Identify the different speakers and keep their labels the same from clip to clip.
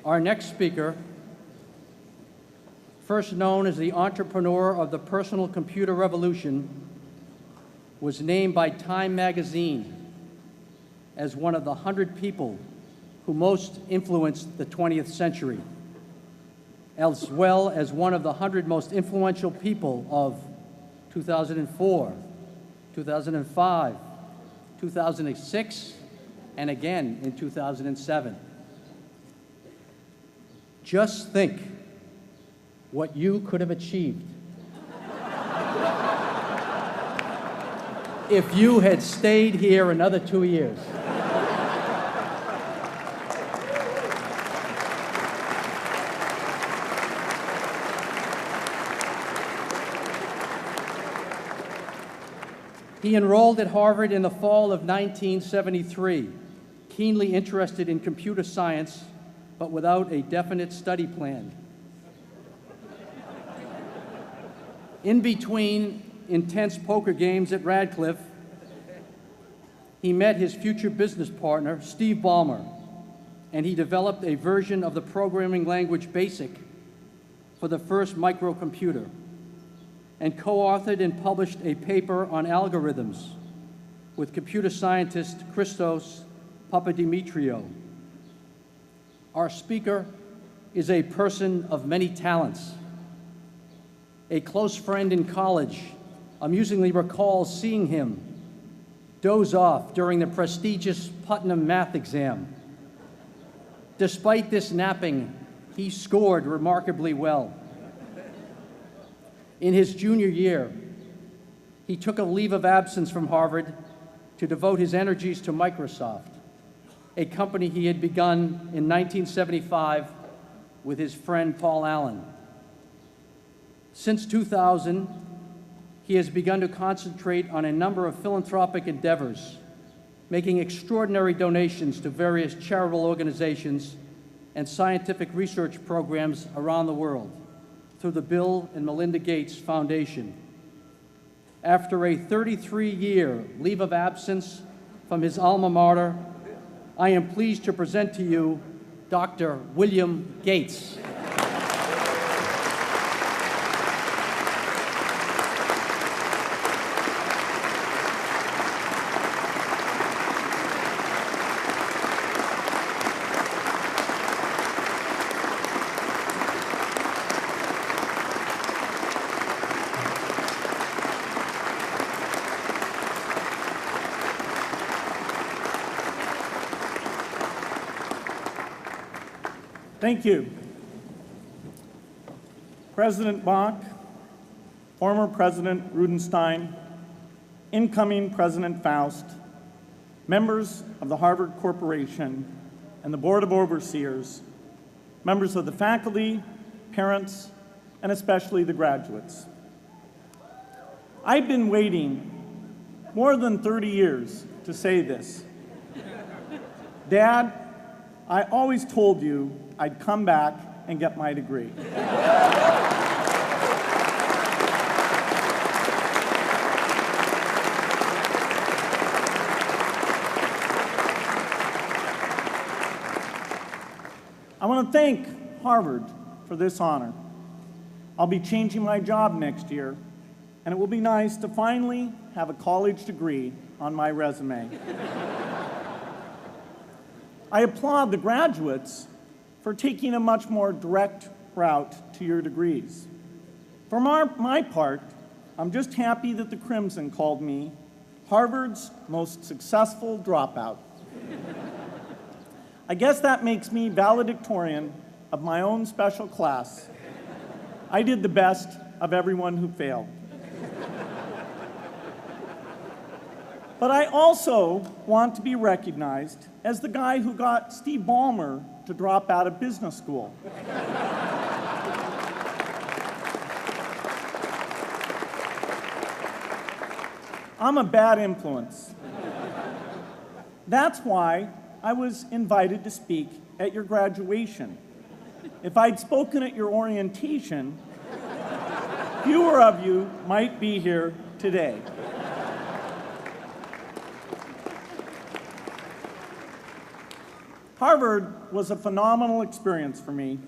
Speaker 1: Our next speaker, first known as the entrepreneur of the personal computer revolution, was named by Time magazine as one of the 100 people who most influenced the 20th century, as well as one of the 100 most influential people of 2004, 2005, 2006, and again in 2007. Just think what you could have achieved if you had stayed here another 2 years. He enrolled at Harvard in the fall of 1973, keenly interested in computer science, but without a definite study plan. In between intense poker games at Radcliffe, he met his future business partner, Steve Ballmer, and he developed a version of the programming language BASIC for the first microcomputer, and co-authored and published a paper on algorithms with computer scientist Christos Papadimitriou. Our speaker is a person of many talents. A close friend in college amusingly recalls seeing him doze off during the prestigious Putnam math exam. Despite this napping, he scored remarkably well. In his junior year, he took a leave of absence from Harvard to devote his energies to Microsoft, a company he had begun in 1975 with his friend Paul Allen. Since 2000, he has begun to concentrate on a number of philanthropic endeavors, making extraordinary donations to various charitable organizations and scientific research programs around the world through the Bill and Melinda Gates Foundation. After a 33-year leave of absence from his alma mater, I am pleased to present to you Dr. William Gates.
Speaker 2: Thank you. President Bach, former President Rudenstein, incoming President Faust, members of the Harvard Corporation and the Board of Overseers, members of the faculty, parents, and especially the graduates. I've been waiting more than 30 years to say this. Dad, I always told you I'd come back and get my degree. I want to thank Harvard for this honor. I'll be changing my job next year, and it will be nice to finally have a college degree on my resume. I applaud the graduates for taking a much more direct route to your degrees. For my part, I'm just happy that the Crimson called me Harvard's most successful dropout. I guess that makes me valedictorian of my own special class. I did the best of everyone who failed. But I also want to be recognized as the guy who got Steve Ballmer to drop out of business school. I'm a bad influence. That's why I was invited to speak at your graduation. If I'd spoken at your orientation, fewer of you might be here today. Harvard was a phenomenal experience for me.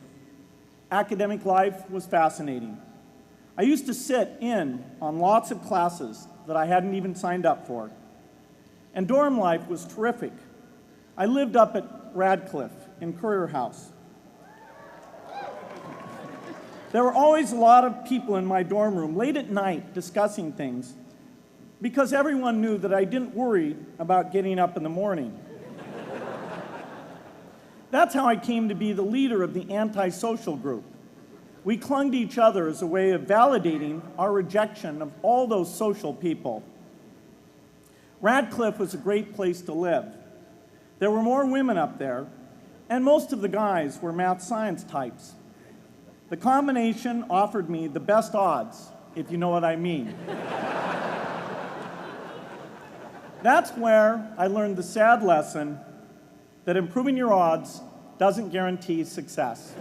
Speaker 2: Academic life was fascinating. I used to sit in on lots of classes that I hadn't even signed up for. And dorm life was terrific. I lived up at Radcliffe in Courier House. There were always a lot of people in my dorm room late at night discussing things because everyone knew that I didn't worry about getting up in the morning. That's how I came to be the leader of the antisocial group. We clung to each other as a way of validating our rejection of all those social people. Radcliffe was a great place to live. There were more women up there, and most of the guys were math science types. The combination offered me the best odds, if you know what I mean. That's where I learned the sad lesson that improving your odds doesn't guarantee success.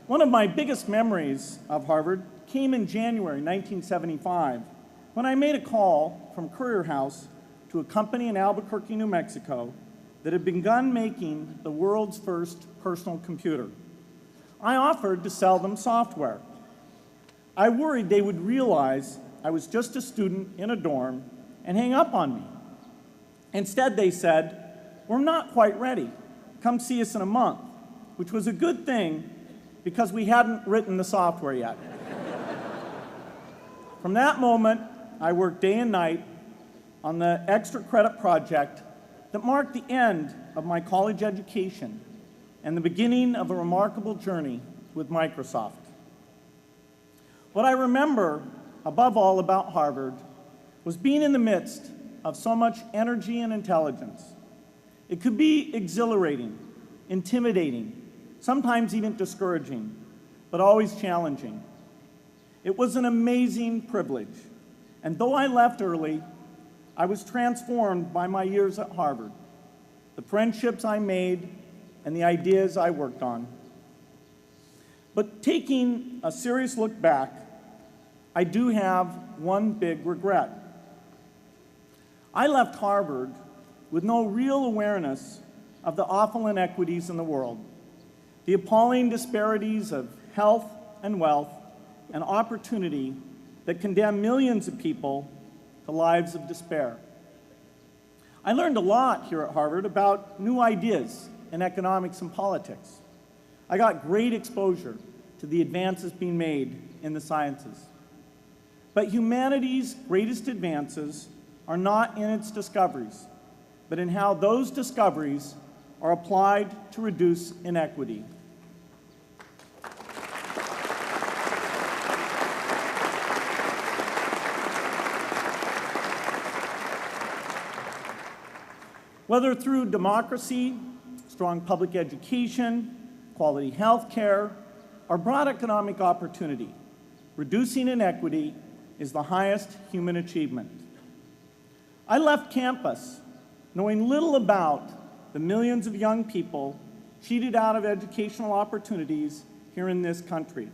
Speaker 2: One of my biggest memories of Harvard came in January 1975 when I made a call from Courier House to a company in Albuquerque, New Mexico that had begun making the world's first personal computer. I offered to sell them software. I worried they would realize I was just a student in a dorm and hang up on me. Instead, they said, "We're not quite ready. Come see us in a month," which was a good thing because we hadn't written the software yet. From that moment, I worked day and night on the extra credit project that marked the end of my college education and the beginning of a remarkable journey with Microsoft. What I remember above all about Harvard was being in the midst of so much energy and intelligence. It could be exhilarating, intimidating, sometimes even discouraging, but always challenging. It was an amazing privilege, and though I left early, I was transformed by my years at Harvard, the friendships I made, and the ideas I worked on. But taking a serious look back, I do have one big regret. I left Harvard with no real awareness of the awful inequities in the world, the appalling disparities of health and wealth and opportunity that condemn millions of people to lives of despair. I learned a lot here at Harvard about new ideas in economics and politics. I got great exposure to the advances being made in the sciences. But humanity's greatest advances are not in its discoveries, but in how those discoveries are applied to reduce inequity. Whether through democracy, strong public education, quality health care, or broad economic opportunity, reducing inequity is the highest human achievement. I left campus knowing little about the millions of young people cheated out of educational opportunities here in this country.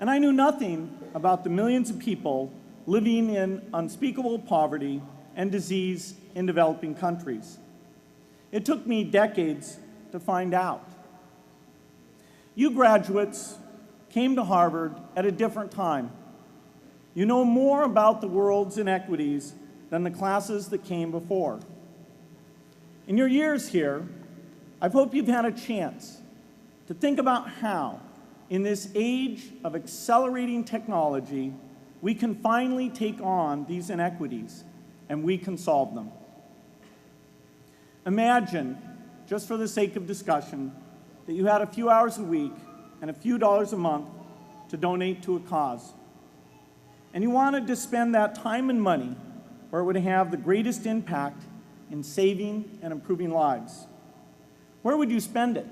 Speaker 2: And I knew nothing about the millions of people living in unspeakable poverty and disease in developing countries. It took me decades to find out. You graduates came to Harvard at a different time. You know more about the world's inequities than the classes that came before. In your years here, I hope you've had a chance to think about how, in this age of accelerating technology, we can finally take on these inequities and we can solve them. Imagine, just for the sake of discussion, that you had a few hours a week and a few dollars a month to donate to a cause. And you wanted to spend that time and money where it would have the greatest impact in saving and improving lives. Where would you spend it?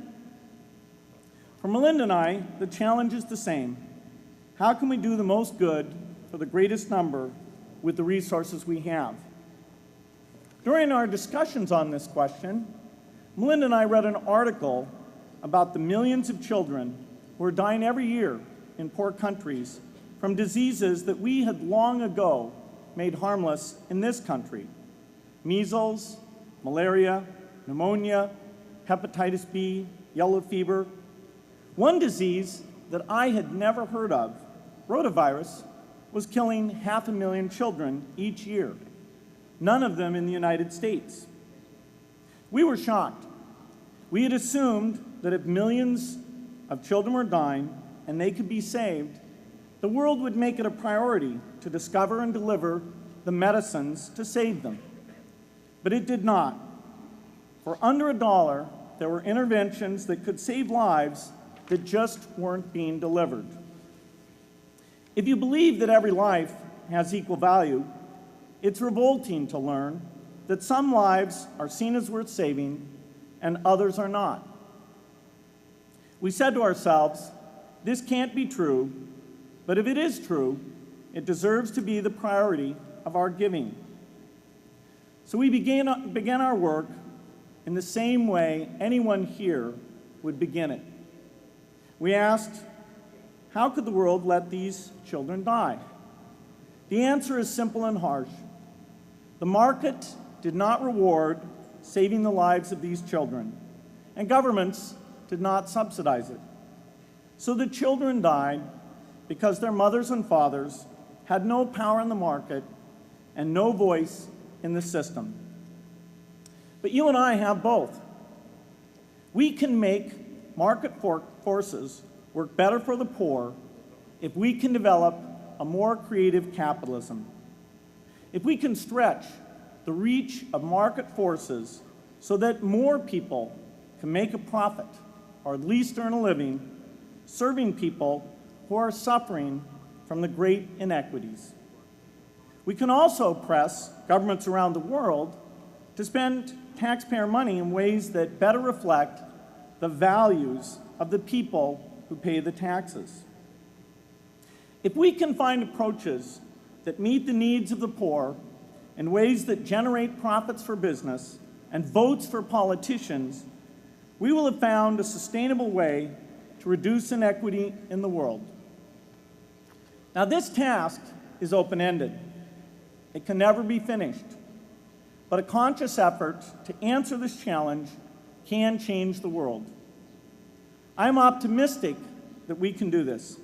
Speaker 2: For Melinda and I, the challenge is the same. How can we do the most good for the greatest number with the resources we have? During our discussions on this question, Melinda and I read an article about the millions of children who are dying every year in poor countries from diseases that we had long ago made harmless in this country. measles, malaria, pneumonia, hepatitis B, yellow fever. One disease that I had never heard of, rotavirus, was killing 500,000 children each year, none of them in the United States. We were shocked. We had assumed that if millions of children were dying and they could be saved, the world would make it a priority to discover and deliver the medicines to save them. But it did not. For under $1, there were interventions that could save lives that just weren't being delivered. If you believe that every life has equal value, it's revolting to learn that some lives are seen as worth saving and others are not. We said to ourselves, this can't be true, but if it is true, it deserves to be the priority of our giving. So we began our work in the same way anyone here would begin it. We asked, how could the world let these children die? The answer is simple and harsh. The market did not reward saving the lives of these children, and governments did not subsidize it. So the children died because their mothers and fathers had no power in the market and no voice in the system. But you and I have both. We can make market forces work better for the poor if we can develop a more creative capitalism. If we can stretch the reach of market forces so that more people can make a profit, or at least earn a living, serving people who are suffering from the great inequities. We can also press governments around the world to spend taxpayer money in ways that better reflect the values of the people who pay the taxes. If we can find approaches that meet the needs of the poor in ways that generate profits for business and votes for politicians, we will have found a sustainable way to reduce inequity in the world. Now, this task is open-ended. It can never be finished. But a conscious effort to answer this challenge can change the world. I'm optimistic that we can do this.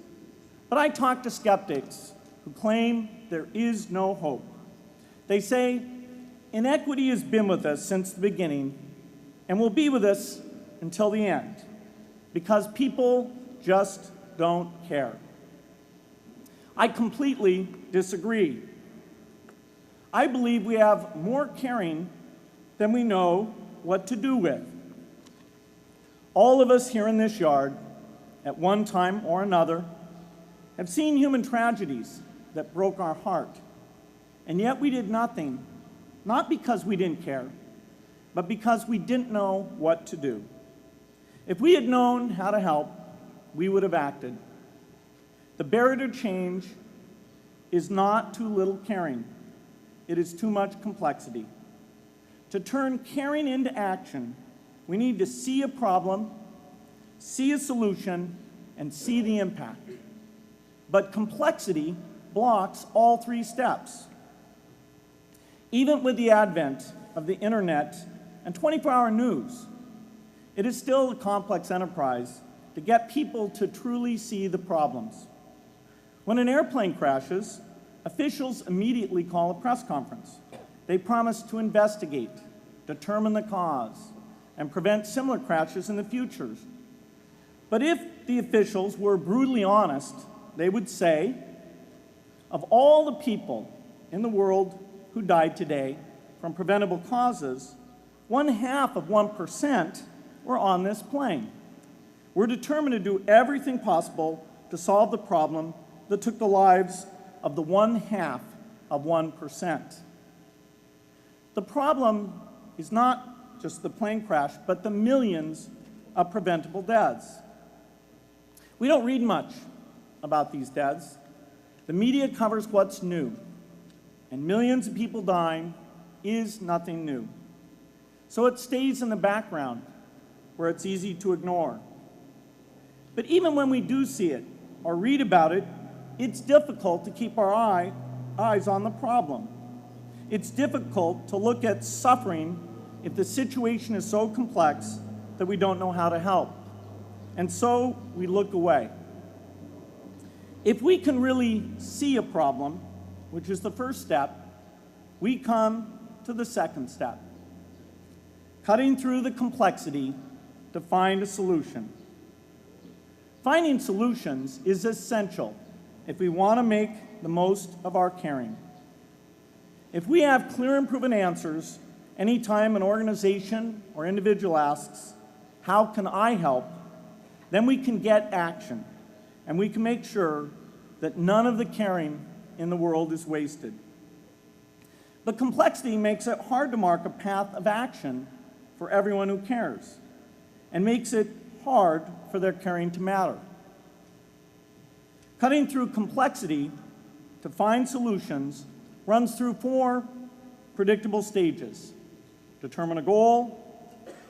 Speaker 2: But I talk to skeptics who claim there is no hope. They say, inequity has been with us since the beginning and will be with us until the end, because people just don't care. I completely disagree. I believe we have more caring than we know what to do with. All of us here in this yard, at one time or another, have seen human tragedies that broke our heart, and yet we did nothing, not because we didn't care, but because we didn't know what to do. If we had known how to help, we would have acted. The barrier to change is not too little caring. It is too much complexity. To turn caring into action, we need to see a problem, see a solution, and see the impact. But complexity blocks all three steps. Even with the advent of the internet and 24-hour news, it is still a complex enterprise to get people to truly see the problems. When an airplane crashes, officials immediately call a press conference. They promise to investigate, determine the cause, and prevent similar crashes in the future. But if the officials were brutally honest, they would say, of all the people in the world who died today from preventable causes, 0.5% were on this plane. We're determined to do everything possible to solve the problem that took the lives of the 0.5%. The problem is not just the plane crash, but the millions of preventable deaths. We don't read much about these deaths. The media covers what's new, and millions of people dying is nothing new. So it stays in the background where it's easy to ignore. But even when we do see it or read about it, it's difficult to keep our eyes on the problem. It's difficult to look at suffering if the situation is so complex that we don't know how to help. And so we look away. If we can really see a problem, which is the first step, we come to the second step, cutting through the complexity to find a solution. Finding solutions is essential if we want to make the most of our caring. If we have clear and proven answers anytime an organization or individual asks, "How can I help?" then we can get action, and we can make sure that none of the caring in the world is wasted. But complexity makes it hard to mark a path of action for everyone who cares, and makes it hard for their caring to matter. Cutting through complexity to find solutions runs through 4 predictable stages: determine a goal,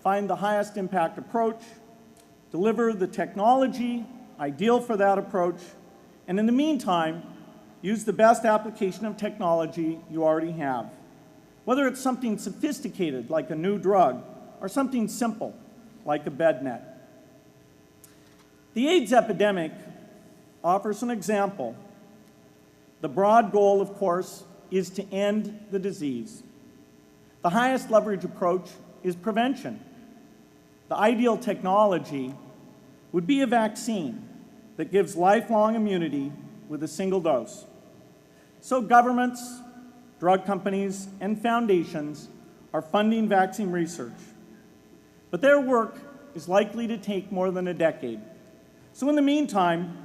Speaker 2: find the highest impact approach, deliver the technology ideal for that approach, and in the meantime, use the best application of technology you already have, whether it's something sophisticated like a new drug or something simple like a bed net. The AIDS epidemic offers an example. The broad goal, of course, is to end the disease. The highest leverage approach is prevention. The ideal technology would be a vaccine that gives lifelong immunity with a single dose. So governments, drug companies, and foundations are funding vaccine research. But their work is likely to take more than a decade. So in the meantime,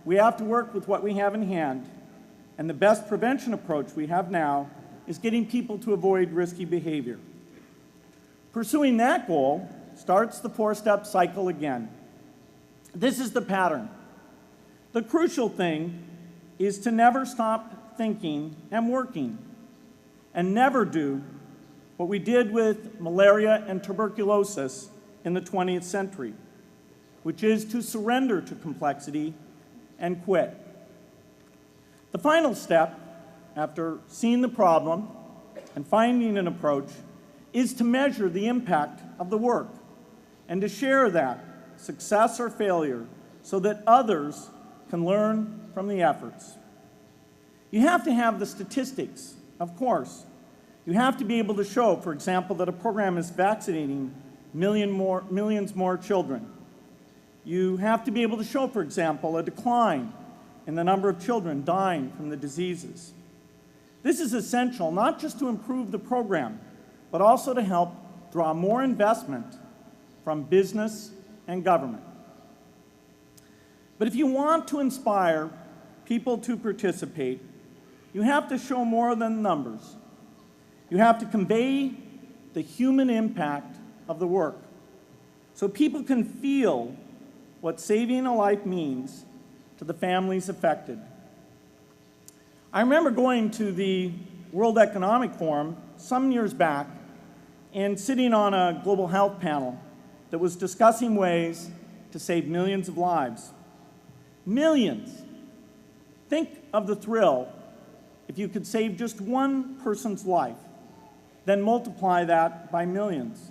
Speaker 2: we have to work with what we have in hand, and the best prevention approach we have now is getting people to avoid risky behavior. Pursuing that goal starts the 4-step cycle again. This is the pattern. The crucial thing is to never stop thinking and working, and never do what we did with malaria and tuberculosis in the 20th century, which is to surrender to complexity and quit. The final step, after seeing the problem and finding an approach, is to measure the impact of the work and to share that, success or failure, so that others can learn from the efforts. You have to have the statistics, of course. You have to be able to show, for example, that a program is vaccinating millions more children. You have to be able to show, for example, a decline in the number of children dying from the diseases. This is essential not just to improve the program, but also to help draw more investment from business and government. But if you want to inspire people to participate, you have to show more than numbers. You have to convey the human impact of the work so people can feel what saving a life means to the families affected. I remember going to the World Economic Forum some years back and sitting on a global health panel that was discussing ways to save millions of lives. Millions. Think of the thrill if you could save just one person's life, then multiply that by millions.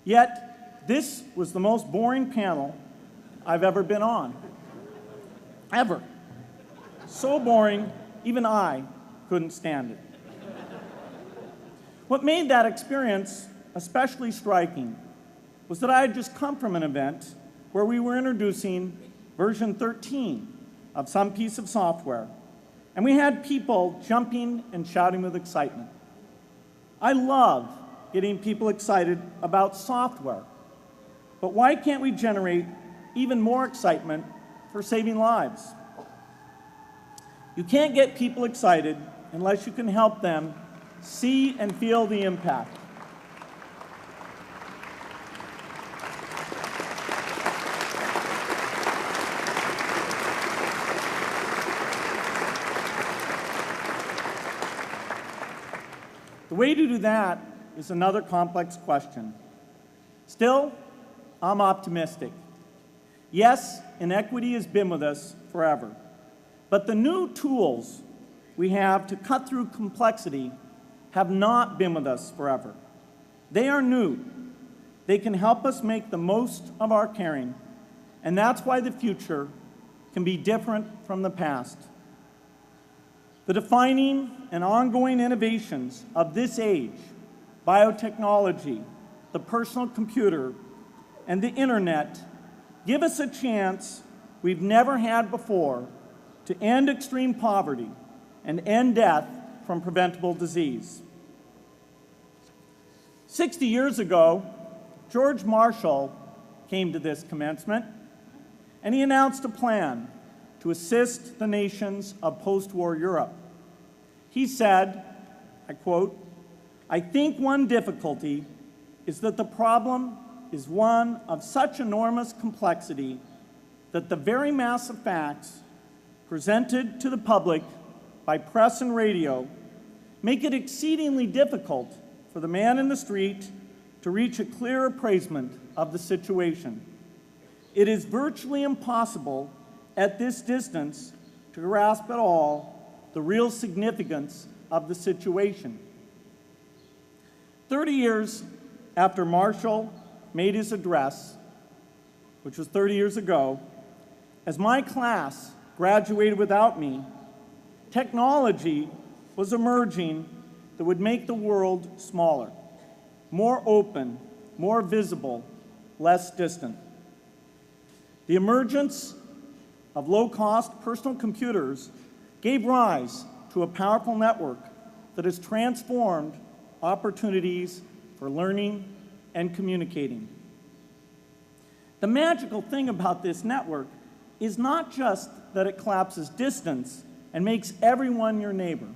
Speaker 2: Yet, this was the most boring panel I've ever been on. Ever. So boring, even I couldn't stand it. What made that experience especially striking was that I had just come from an event where we were introducing version 13 of some piece of software, and we had people jumping and shouting with excitement. I love getting people excited about software, but why can't we generate even more excitement for saving lives? You can't get people excited unless you can help them see and feel the impact. The way to do that is another complex question. Still, I'm optimistic. Yes, inequity has been with us forever, but the new tools we have to cut through complexity have not been with us forever. They are new. They can help us make the most of our caring, and that's why the future can be different from the past. The defining and ongoing innovations of this age, biotechnology, the personal computer, and the internet, give us a chance we've never had before to end extreme poverty and end death from preventable disease. 60 years ago, George Marshall came to this commencement, and he announced a plan to assist the nations of post-war Europe. He said, I quote, "I think one difficulty is that the problem is one of such enormous complexity that the very massive facts presented to the public by press and radio make it exceedingly difficult for the man in the street to reach a clear appraisement of the situation. It is virtually impossible at this distance to grasp at all the real significance of the situation." 30 years after Marshall made his address, which was 30 years ago, as my class graduated without me, technology was emerging that would make the world smaller, more open, more visible, less distant. The emergence of low-cost personal computers gave rise to a powerful network that has transformed opportunities for learning and communicating. The magical thing about this network is not just that it collapses distance and makes everyone your neighbor.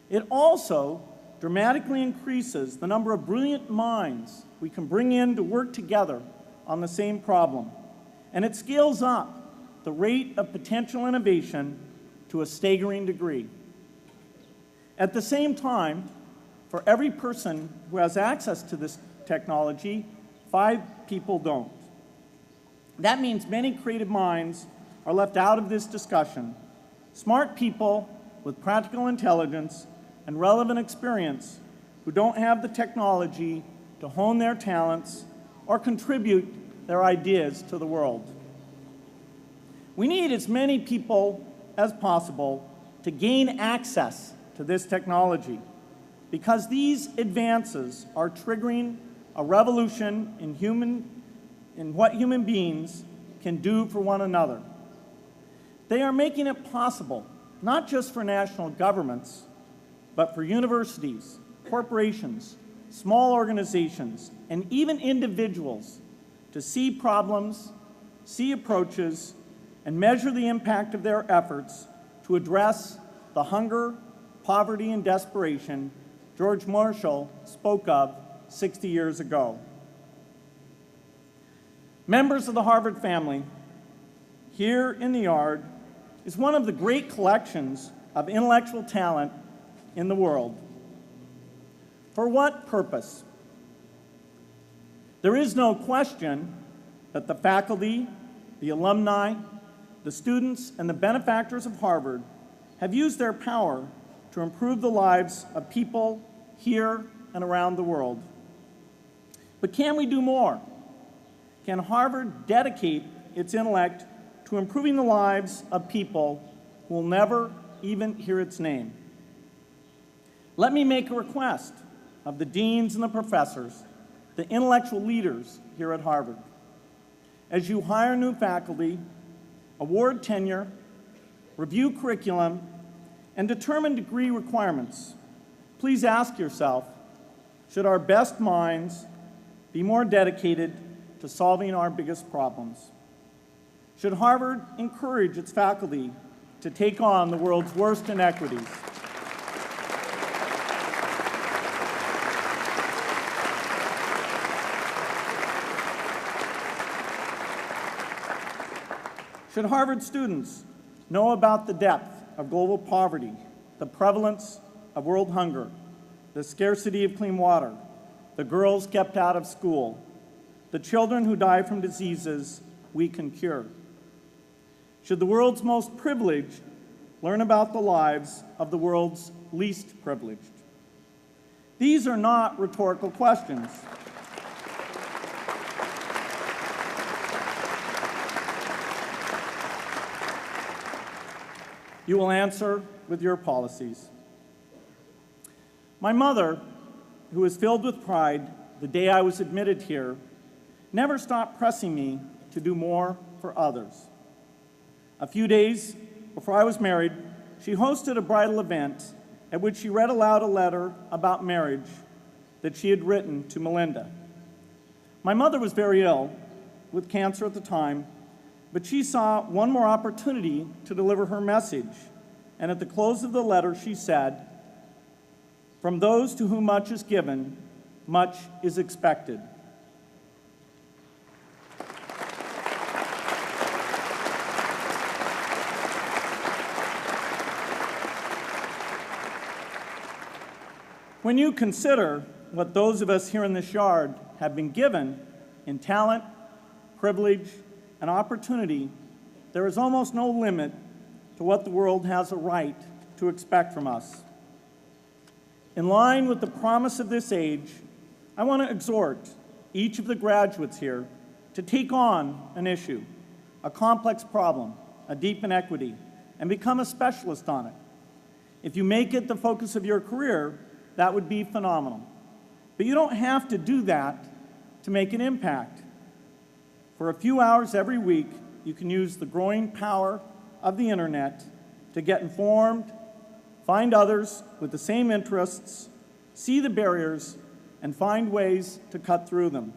Speaker 2: It also dramatically increases the number of brilliant minds we can bring in to work together on the same problem, and it scales up the rate of potential innovation to a staggering degree. At the same time, for every person who has access to this technology, 5 people don't. That means many creative minds are left out of this discussion. Smart people with practical intelligence and relevant experience who don't have the technology to hone their talents or contribute their ideas to the world. We need as many people as possible to gain access to this technology because these advances are triggering a revolution in what human beings can do for one another. They are making it possible, not just for national governments, but for universities, corporations, small organizations, and even individuals to see problems, see approaches, and measure the impact of their efforts to address the hunger, poverty, and desperation George Marshall spoke of 60 years ago. Members of the Harvard family, here in the yard is one of the great collections of intellectual talent in the world. For what purpose? There is no question that the faculty, the alumni, the students, and the benefactors of Harvard have used their power to improve the lives of people here and around the world. But can we do more? Can Harvard dedicate its intellect to improving the lives of people who will never even hear its name? Let me make a request of the deans and the professors, the intellectual leaders here at Harvard. As you hire new faculty, award tenure, review curriculum, and determine degree requirements, please ask yourself, should our best minds be more dedicated to solving our biggest problems? Should Harvard encourage its faculty to take on the world's worst inequities? Should Harvard students know about the depth of global poverty, the prevalence of world hunger, the scarcity of clean water, the girls kept out of school, the children who die from diseases we can cure? Should the world's most privileged learn about the lives of the world's least privileged? These are not rhetorical questions. You will answer with your policies. My mother, who was filled with pride the day I was admitted here, never stopped pressing me to do more for others. A few days before I was married, she hosted a bridal event at which she read aloud a letter about marriage that she had written to Melinda. My mother was very ill, with cancer at the time, but she saw one more opportunity to deliver her message, and at the close of the letter she said, "From those to whom much is given, much is expected." When you consider what those of us here in this yard have been given in talent, privilege, and opportunity, there is almost no limit to what the world has a right to expect from us. In line with the promise of this age, I want to exhort each of the graduates here to take on an issue, a complex problem, a deep inequity, and become a specialist on it. If you make it the focus of your career, that would be phenomenal. But you don't have to do that to make an impact. For a few hours every week, you can use the growing power of the internet to get informed, find others with the same interests, see the barriers, and find ways to cut through them.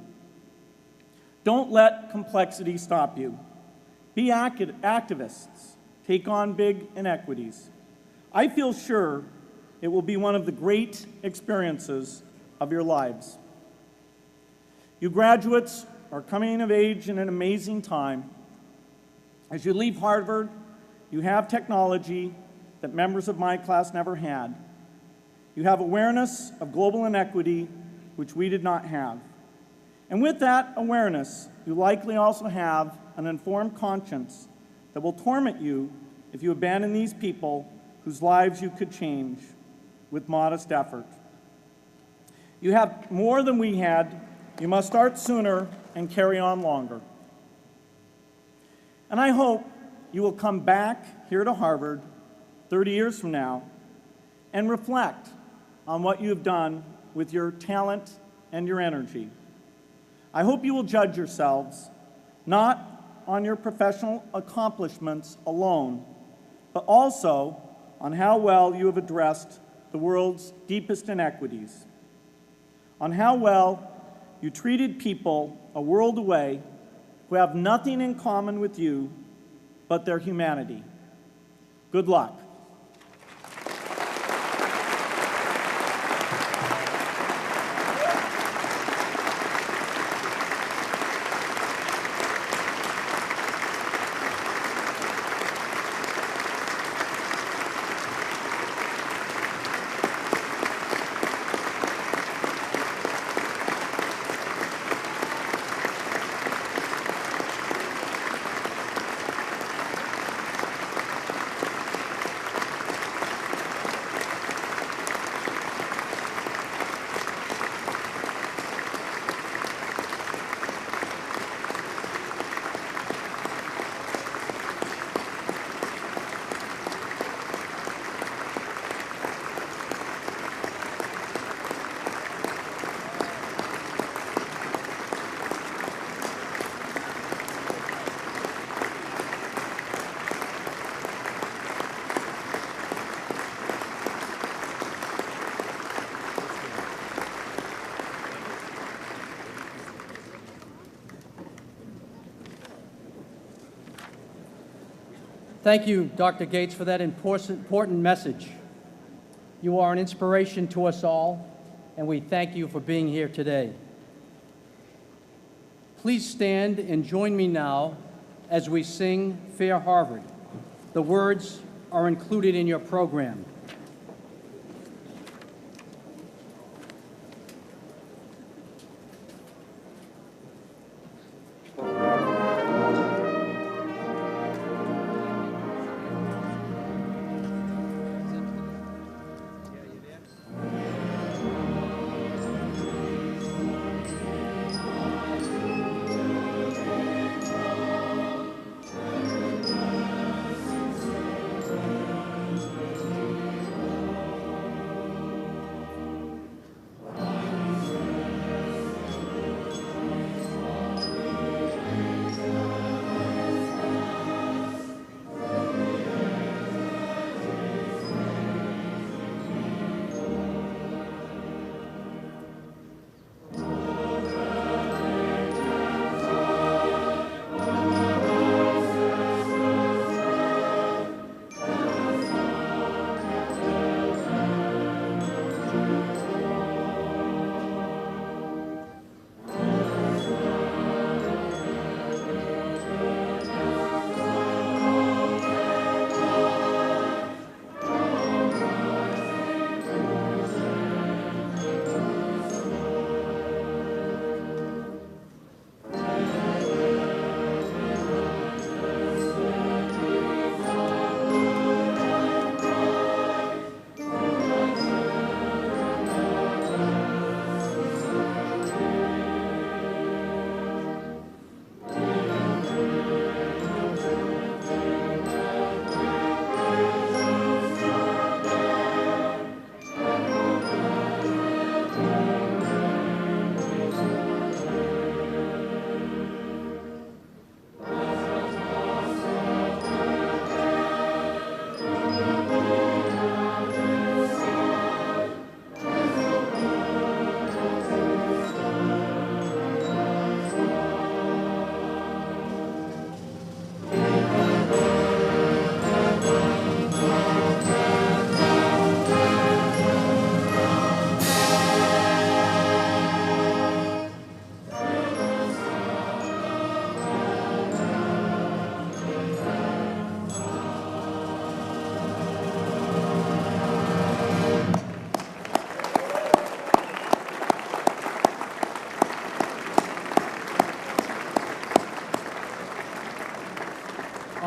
Speaker 2: Don't let complexity stop you. Be activists. Take on big inequities. I feel sure it will be one of the great experiences of your lives. You graduates are coming of age in an amazing time. As you leave Harvard, you have technology that members of my class never had. You have awareness of global inequity, which we did not have. And with that awareness, you likely also have an informed conscience that will torment you if you abandon these people whose lives you could change with modest effort. You have more than we had. You must start sooner and carry on longer. And I hope you will come back here to Harvard 30 years from now and reflect on what you have done with your talent and your energy. I hope you will judge yourselves not on your professional accomplishments alone, but also on how well you have addressed the world's deepest inequities, on how well you treated people a world away who have nothing in common with you but their humanity. Good luck.
Speaker 1: Thank you, Dr. Gates, for that important message. You are an inspiration to us all, and we thank you for being here today. Please stand and join me now as we sing Fair Harvard. The words are included in your program.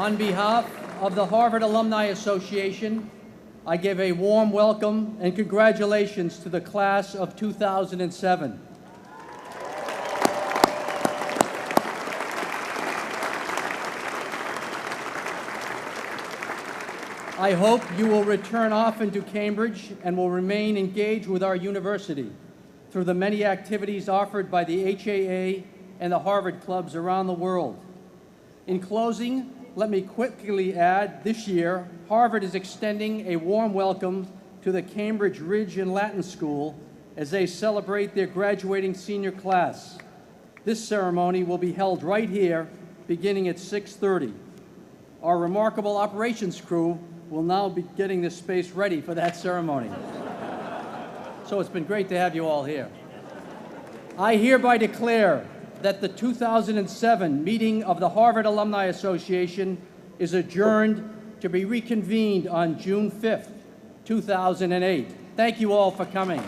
Speaker 1: On behalf of the Harvard Alumni Association, I give a warm welcome and congratulations to the class of 2007. I hope you will return often to Cambridge and will remain engaged with our university through the many activities offered by the HAA and the Harvard clubs around the world. In closing, let me quickly add, this year, Harvard is extending a warm welcome to the Cambridge Ridge and Latin School as they celebrate their graduating senior class. This ceremony will be held right here, beginning at 6:30. Our remarkable operations crew will now be getting this space ready for that ceremony. So it's been great to have you all here. I hereby declare that the 2007 meeting of the Harvard Alumni Association is adjourned to be reconvened on June 5th, 2008. Thank you all for coming.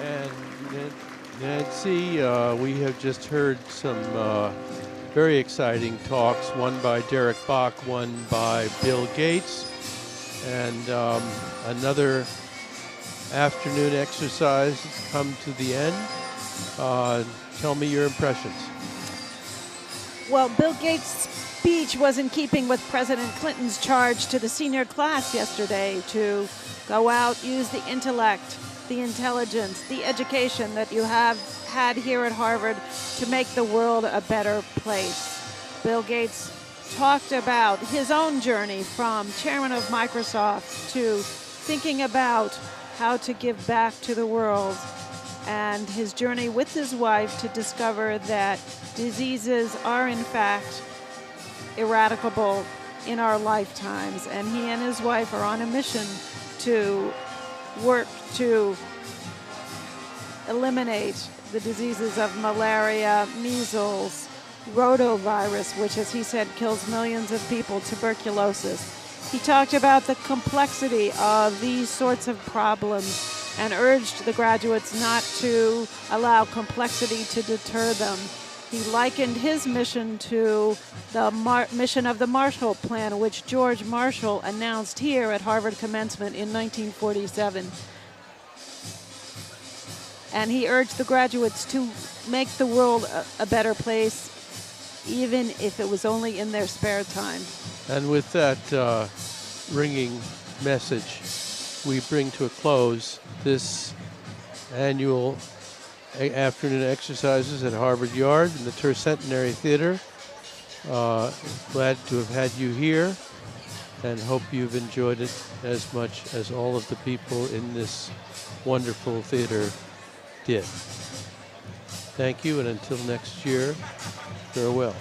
Speaker 3: And Nancy, we have just heard some very exciting talks, one by Derek Bach, one by Bill Gates, and another afternoon exercise has come to the end. Tell me your impressions.
Speaker 4: Well, Bill Gates' speech was in keeping with President Clinton's charge to the senior class yesterday to go out, use the intellect, the intelligence, the education that you have had here at Harvard to make the world a better place. Bill Gates talked about his own journey from chairman of Microsoft to thinking about how to give back to the world, and his journey with his wife to discover that diseases are in fact eradicable in our lifetimes. And he and his wife are on a mission to work to eliminate the diseases of malaria, measles, rotavirus, which, as he said, kills millions of people, tuberculosis. He talked about the complexity of these sorts of problems and urged the graduates not to allow complexity to deter them. He likened his mission to the mission of the Marshall Plan, which George Marshall announced here at Harvard Commencement in 1947. And he urged the graduates to make the world a better place, even if it was only in their spare time.
Speaker 3: And with that ringing message, we bring to a close this annual afternoon exercises at Harvard Yard in the Tercentenary Theater. Glad to have had you here and hope you've enjoyed it as much as all of the people in this wonderful theater did. Thank you, and until next year, farewell.